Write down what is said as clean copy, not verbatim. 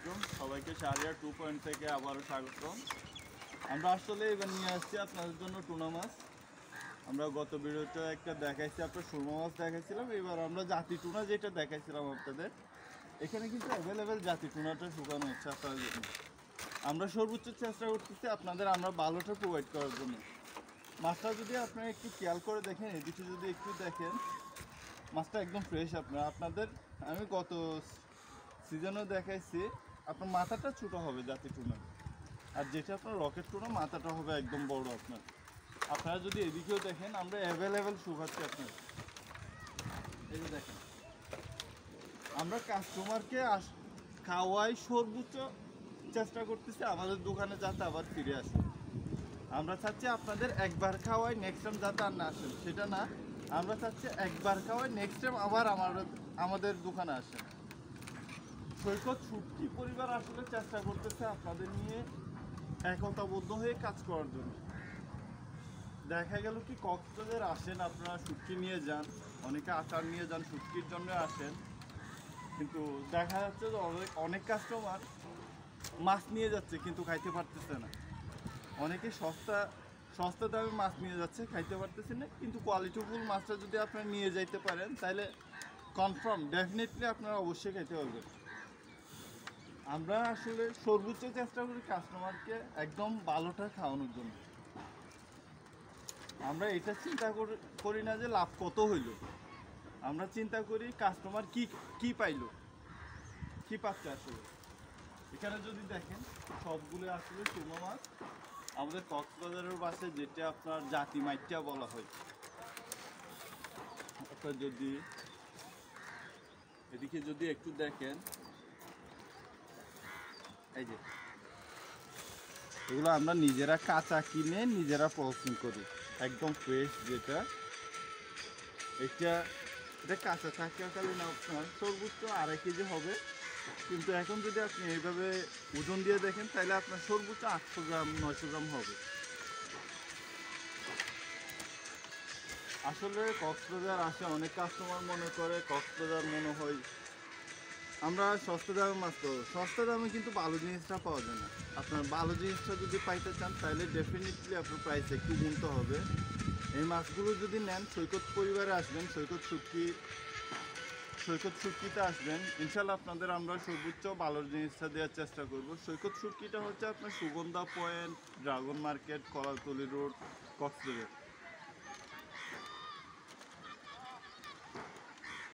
আলাইকুম সবাইকে শাহরিয়ার 2 থেকে আবারও স্বাগতম। আমরা আসলে এবার নিয়ে আসছি আপনাদের জন্য টুনা মাছ। আমরা গত ভিডিওতে একটা দেখাইছি, আপনার সুরমা মাছ দেখাইছিলাম। এবার আমরা জাতি টুনা যেটা দেখাইছিলাম আপনাদের, এখানে কিন্তু অ্যাভেলেবেল জাতি টুনাটা শুকানো হচ্ছে আপনাদের জন্য। আমরা সর্বোচ্চ চেষ্টা করতেছি আপনাদের আমরা ভালোটা প্রোভাইড করার জন্য। মাছটা যদি আপনারা একটু খেয়াল করে দেখেন, এদিকে যদি একটু দেখেন, মাছটা একদম ফ্রেশ। আপনাদের আমি গত সিজনও দেখাইছি, আপনার মাথাটা ছোটো হবে জাতি টুনা, আর যেটা আপনার রকেট টুনা মাথাটা হবে একদম বড়। আপনারা যদি এদিকেও দেখেন, আমরা অ্যাভেলেবেল শুকাচ্ছি আপনার। এই যে দেখেন, আমরা কাস্টমারকে খাওয়াই সর্বোচ্চ চেষ্টা করতেছি আমাদের দোকানে যাতে আবার ফিরে আসে। আমরা চাচ্ছি আপনাদের একবার খাওয়াই নেক্সট টাইম যাতে আর না আসেন, সেটা না। আমরা চাচ্ছি একবার খাওয়াই নেক্সট টাইম আবার আমাদের দোকানে আসেন। সৈকত শুটকি পরিবার আসলে চেষ্টা করতেছে আপনাদের নিয়ে একতাবদ্ধ হয়ে কাজ করার জন্য। দেখা গেল কি কক্সবাজার আসেন, আপনারা শুটকি নিয়ে যান, অনেকে আচার নিয়ে যান, শুটকির জন্য আসেন, কিন্তু দেখা যাচ্ছে যে অনেক কাস্টমার মাছ নিয়ে যাচ্ছে কিন্তু খাইতে পারতেছে না। অনেকে সস্তা দামে মাছ নিয়ে যাচ্ছে, খাইতে পারতেছে না। কিন্তু কোয়ালিটিফুল মাছটা যদি আপনারা নিয়ে যাইতে পারেন, তাহলে কনফার্ম ডেফিনেটলি আপনারা অবশ্যই খাইতে পারবেন। আমরা আসলে সর্বোচ্চ চেষ্টা করি কাস্টমারকে একদম ভালোটা খাওয়ানোর জন্য। আমরা এটা চিন্তা করি না যে লাভ কত হইল, আমরা চিন্তা করি কাস্টমার কি পাইলো, কি পাচ্ছে। আসলে এখানে যদি দেখেন, সবগুলো আসলে সুরমা মাছ আমাদের কক্সবাজারের বাসে, যেটা আপনার জাতি মাইটা বলা হয়। আপনার যদি এদিকে যদি একটু দেখেন, এই যে এগুলো আমরা নিজেরা কাঁচা কিনে নিজেরা প্রসেসিং করি, একদম ফ্রেশ। যেটা এটা কাঁচা থাকাকালীন আপনার সর্বোচ্চ 2.5 কেজি হবে, কিন্তু এখন যদি আপনি এইভাবে ওজন দিয়ে দেখেন, তাহলে আপনার সর্বোচ্চ 800 গ্রাম 900 গ্রাম হবে। আসলে কক্সবাজার আসে অনেক কাস্টমার, মনে করে কক্সবাজার মনে হয় আমরা সস্তা দামে মাছ পাবো। সস্তা দামে কিন্তু ভালো জিনিসটা পাওয়া যায় না। আপনার ভালো জিনিসটা যদি পাইতে চান, তাহলে ডেফিনেটলি আপনার প্রাইস একটু গুনতে হবে। এই মাছগুলো যদি নেন, সৈকত পরিবারে আসবেন, সৈকত শুটকিতে আসবেন, ইনশাল্লাহ আপনাদের আমরা সর্বোচ্চ ভালো জিনিসটা দেওয়ার চেষ্টা করব। সৈকত শুটকিটা হচ্ছে আপনার Sugandha point, dragon market, Kolatoli road, Cox's Bazar.